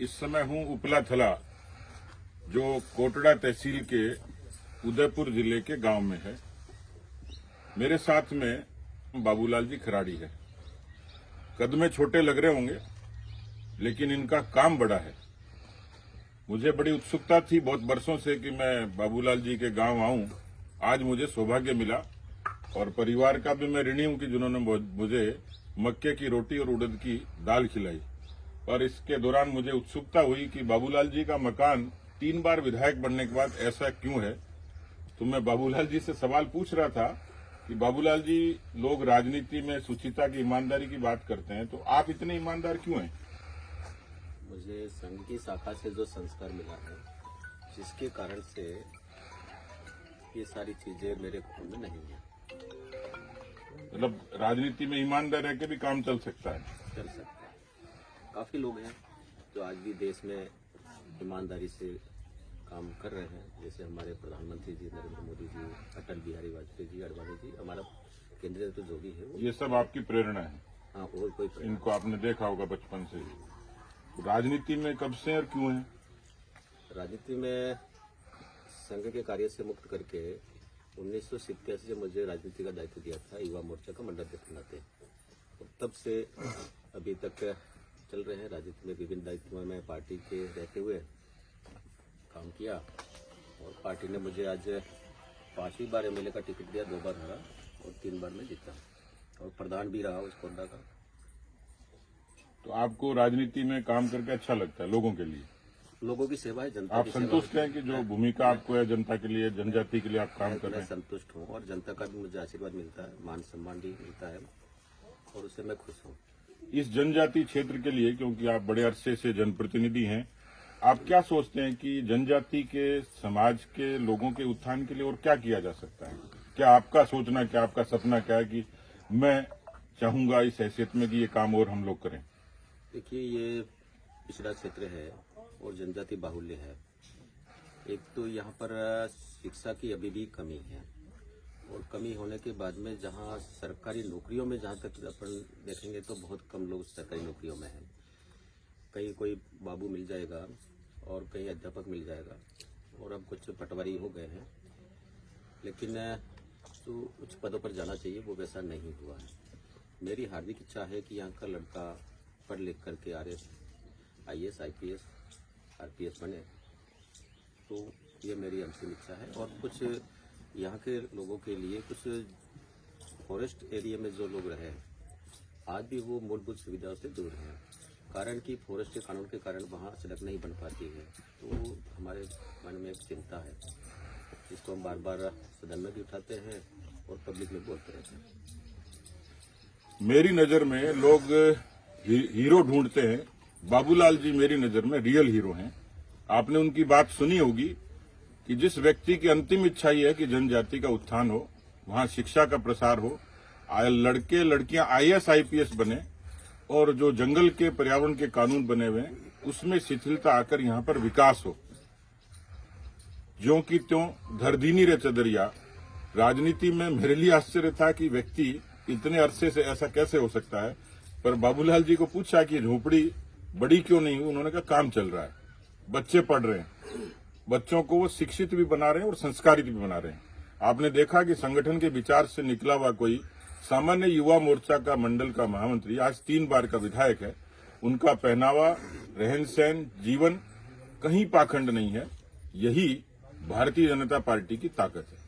इस समय हूं उपला थला, जो कोटड़ा तहसील के उदयपुर जिले के गांव में है। मेरे साथ में बाबूलाल जी खराड़ी है। कद में छोटे लग रहे होंगे, लेकिन इनका काम बड़ा है। मुझे बड़ी उत्सुकता थी बहुत वर्षों से कि मैं बाबूलाल जी के गांव आऊं। आज मुझे सौभाग्य मिला और परिवार का भी मैं ऋणी हूं कि जिन्होंने मुझे मक्के की रोटी और उड़द की दाल खिलाई। पर इसके दौरान मुझे उत्सुकता हुई कि बाबूलाल जी का मकान 3 बार विधायक बनने के बाद ऐसा क्यों है। तो मैं बाबूलाल जी से सवाल पूछ रहा था कि बाबूलाल जी, लोग राजनीति में सुचिता की, ईमानदारी की बात करते हैं, तो आप इतने ईमानदार क्यों हैं? मुझे संघ की शाखा से जो संस्कार मिला है, जिसके कारण से ये सारी चीजें मेरे खून में नहीं है। मतलब राजनीति में ईमानदार रह के भी काम चल सकता है? चल सकता है। काफी लोग हैं जो आज भी देश में ईमानदारी से काम कर रहे हैं, जैसे हमारे प्रधानमंत्री जी नरेंद्र मोदी जी, अटल बिहारी वाजपेयी जी, अडवाणी जी, हमारा केंद्रीय नेतृत्व जो भी है वो। ये सब आपकी प्रेरणा है? हाँ, और कोई प्रेरणा। इनको आपने देखा होगा बचपन से। राजनीति में कब से और क्यों है? राजनीति में संघ के कार्य से मुक्त करके 1987 से मुझे राजनीति का दायित्व दिया था, युवा मोर्चा का मंडल अध्यक्ष बनाते। और तब से अभी तक चल रहे हैं। राजनीति में विभिन्न दायित्वों में पार्टी के रहते हुए काम किया और पार्टी ने मुझे आज 5वीं बार एमएलए का टिकट दिया, 2 बार हारा और 3 बार में जीता और प्रधान भी रहा उस कोंडा का। तो आपको राजनीति में काम करके अच्छा लगता है? लोगों के लिए लोगों की सेवा है, जनता आप की संतुष्ट सेवा हैं कि जो भूमिका आपको है जनता के लिए, जनजाति के लिए आप काम कर रहे मैं हैं? संतुष्ट हूँ और जनता का भी मुझे आशीर्वाद मिलता है, मान सम्मान भी मिलता है और उससे मैं खुश हूँ। इस जनजाति क्षेत्र के लिए, क्योंकि आप बड़े अरसे से जनप्रतिनिधि हैं, आप क्या सोचते हैं कि जनजाति के समाज के लोगों के उत्थान के लिए और क्या किया जा सकता है? क्या आपका सोचना, क्या आपका सपना क्या है कि मैं चाहूंगा इस हैसियत में कि ये काम और हम लोग करें? देखिए, ये पिछड़ा क्षेत्र है और जनजाति बाहुल्य है। एक तो यहाँ पर शिक्षा की अभी भी कमी है और कमी होने के बाद में जहाँ सरकारी नौकरियों में जहाँ तक अपन देखेंगे तो बहुत कम लोग सरकारी नौकरियों में हैं। कहीं कोई बाबू मिल जाएगा और कहीं अध्यापक मिल जाएगा और अब कुछ पटवारी हो गए हैं, लेकिन जो उच्च पदों पर जाना चाहिए वो वैसा नहीं हुआ है। मेरी हार्दिक इच्छा है कि यहाँ का लड़का पढ़ लिख करके RS, IAS, IPS, RPS बने, तो ये मेरी अंतिम इच्छा है। और कुछ यहाँ के लोगों के लिए कुछ फॉरेस्ट एरिया में जो लोग रहे हैं, आज भी वो मूलभूत सुविधाओं से दूर हैं, कारण कि फॉरेस्ट के कानून के कारण वहाँ सड़क नहीं बन पाती है। तो हमारे मन में एक चिंता है, जिसको हम बार बार सदन में भी उठाते हैं और पब्लिक में बोलते रहते हैं। मेरी नजर में लोग हीरो ढूंढते हैं, बाबूलाल जी मेरी नजर में रियल हीरो हैं। आपने उनकी बात सुनी होगी कि जिस व्यक्ति की अंतिम इच्छा ये है कि जनजाति का उत्थान हो, वहां शिक्षा का प्रसार हो, लड़के लड़कियां IAS IPS बने और जो जंगल के पर्यावरण के कानून बने हुए हैं उसमें शिथिलता आकर यहाँ पर विकास हो। ज्यों की त्यों धरदीनी रे चदरिया। राजनीति में मेरे लिए आश्चर्य था कि व्यक्ति इतने अरसे से ऐसा कैसे हो सकता है, पर बाबूलाल जी को पूछा कि झोपड़ी बड़ी क्यों नहीं हुई, उन्होंने कहा काम चल रहा है, बच्चे पढ़ रहे हैं, बच्चों को वो शिक्षित भी बना रहे हैं और संस्कारित भी बना रहे हैं। आपने देखा कि संगठन के विचार से निकला हुआ कोई सामान्य युवा मोर्चा का मंडल का महामंत्री आज 3 बार का विधायक है। उनका पहनावा, रहन सहन, जीवन कहीं पाखंड नहीं है। यही भारतीय जनता पार्टी की ताकत है।